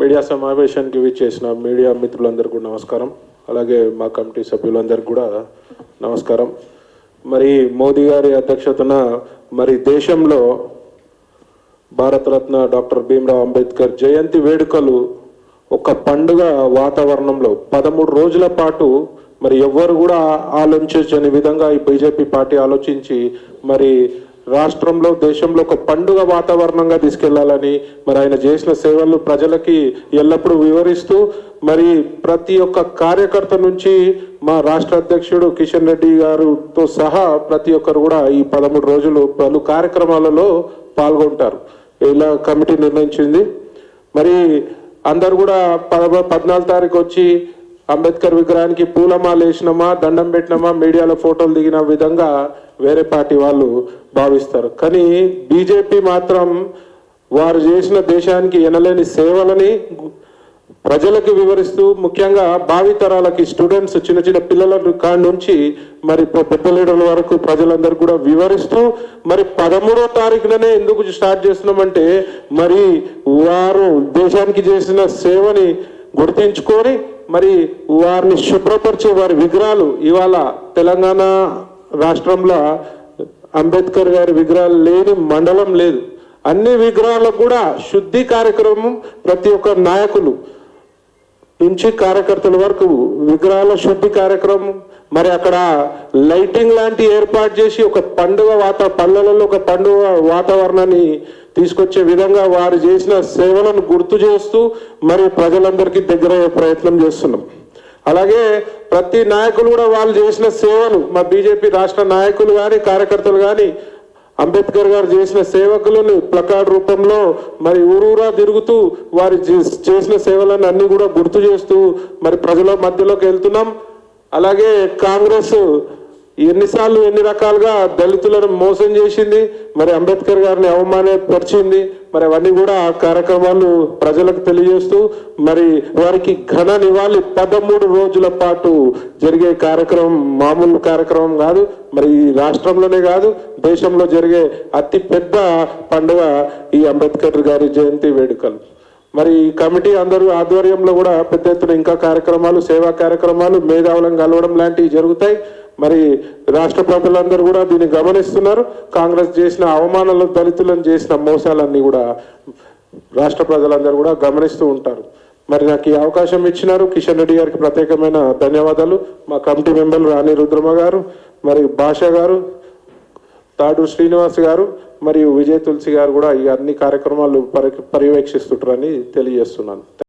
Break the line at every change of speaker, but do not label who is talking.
Media సమావేశానికి విచ్చేసిన media మిత్రులందరికీ కూడా నమస్కారం. అలాగే మా కమిటీ సభ్యులందరికీ కూడా నమస్కారం. మరి మోదీ గారి అధ్యక్షతన మరి దేశంలో భారతరత్న డాక్టర్ భీమ్రావ్ అంబేద్కర్ జయంతి వేడుకలు ఒక పండుగ వాతావరణంలో 13 రోజుల పాటు మరి ఎవ్వరు కూడా ఆలోచించని విధంగా ఈ బీజేపీ పార్టీ ఆలోచించి మరి రాష్ట్రంలో దేశంలో ఒక పండుగ వాతావరణంగా తీసుకెళ్లాలని మరి ఆయన చేసిన సేవలు ప్రజలకి ఎల్లప్పుడూ వివరిస్తూ మరి ప్రతి ఒక్క కార్యకర్త నుంచి మా రాష్ట్ర అధ్యక్షుడు కిషన్ రెడ్డి గారితో సహా ప్రతి ఒక్కరు కూడా ఈ 13 రోజులు పలు కార్యక్రమాలలో పాల్గొంటారు ఇలా కమిటీ నిర్ణయించింది. మరి అందరు కూడా 14 తారీఖు వచ్చి అంబేద్కర్ విగ్రహానికి పూలమాల వేసినామా, దండం పెట్టినామా, మీడియాలో ఫోటోలు దిగిన విధంగా వేరే పార్టీ వాళ్ళు భావిస్తారు. కానీ బీజేపీ మాత్రం వారు చేసిన దేశానికి ఎనలేని సేవలని ప్రజలకు వివరిస్తూ ముఖ్యంగా భావితరాలకి స్టూడెంట్స్ చిన్న చిన్న పిల్లల కాడి నుంచి మరి పెద్ద లీడర్ల వరకు ప్రజలందరూ కూడా వివరిస్తూ మరి 13వ తారీఖుననే ఎందుకు స్టార్ట్ చేస్తున్నామంటే మరి వారు దేశానికి చేసిన సేవని గుర్తించుకొని మరి వారిని శుభ్రపరిచే వారి విగ్రహాలు ఇవాళ తెలంగాణ రాష్ట్రంలో అంబేద్కర్ గారి విగ్రహాలు లేని మండలం లేదు. అన్ని విగ్రహాలకు కూడా శుద్ధి కార్యక్రమం ప్రతి ఒక్క నాయకులు నుంచి కార్యకర్తల వరకు విగ్రహాల శుద్ధి కార్యక్రమం మరి అక్కడ లైటింగ్ లాంటి ఏర్పాటు చేసి ఒక పండుగ పల్లెలలో ఒక పండుగ వాతావరణాన్ని తీసుకొచ్చే విధంగా వారు చేసిన సేవలను గుర్తు చేస్తూ మరి ప్రజలందరికీ దగ్గరయ్యే ప్రయత్నం చేస్తున్నాం. అలాగే ప్రతి నాయకులు కూడా వాళ్ళు చేసిన సేవలు మా బీజేపీ రాష్ట్ర నాయకులు కానీ కార్యకర్తలు కానీ అంబేద్కర్ గారు చేసిన సేవకులను ప్లకార్డ్ రూపంలో మరి ఊరూరా తిరుగుతూ వారి చేసిన సేవలను అన్ని కూడా గుర్తు చేస్తూ మరి ప్రజల మధ్యలోకి వెళ్తున్నాం. అలాగే కాంగ్రెస్ ఎన్నిసార్లు ఎన్ని రకాలుగా దళితులను మోసం చేసింది, మరి అంబేద్కర్ గారిని అవమానపరిచింది, మరి అవన్నీ కూడా ఆ కార్యక్రమాలు ప్రజలకు తెలియజేస్తూ మరి వారికి ఘన నివాళి 13 రోజుల పాటు జరిగే కార్యక్రమం మామూలు కార్యక్రమం కాదు. మరి ఈ రాష్ట్రంలోనే కాదు దేశంలో జరిగే అతి పెద్ద పండుగ ఈ అంబేద్కర్ గారి జయంతి వేడుకలు. మరి ఈ కమిటీ అందరూ ఆధ్వర్యంలో కూడా పెద్ద ఎత్తున ఇంకా కార్యక్రమాలు సేవా కార్యక్రమాలు మేధావులను కలవడం లాంటివి జరుగుతాయి. మరి రాష్ట్ర ప్రజలందరూ కూడా దీన్ని గమనిస్తున్నారు. కాంగ్రెస్ చేసిన అవమానాలు దళితులను చేసిన మోసాలన్నీ కూడా రాష్ట్ర ప్రజలందరూ కూడా గమనిస్తూ ఉంటారు. మరి నాకు ఈ అవకాశం ఇచ్చినారు కిషన్ రెడ్డి గారికి ప్రత్యేకమైన ధన్యవాదాలు. మా కమిటీ మెంబర్లు రాణి రుద్రమ గారు, మరి భాష గారు, తాడు శ్రీనివాస్ గారు మరియు విజయ్ తులసి గారు కూడా ఈ అన్ని కార్యక్రమాలు పర్యవేక్షిస్తుంటారని తెలియజేస్తున్నాను.